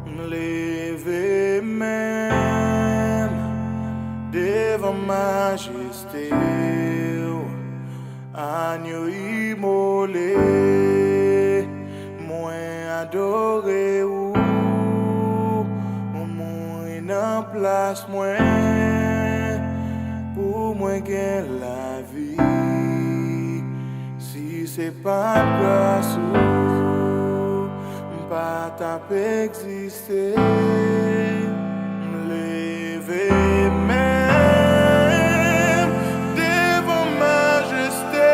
M'lever même devant majesté, agneau immolé, moi adoré ou en place moi pour moi gain la vie. Si c'est pas grâce pas t'a exister, m'lever même devant majesté,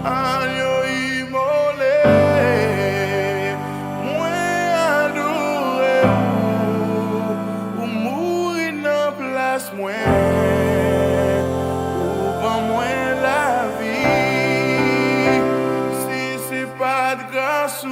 agneau immolé, moi adoré ou mourir dans place moi ou ban moi la vie. Si c'est pas de grâce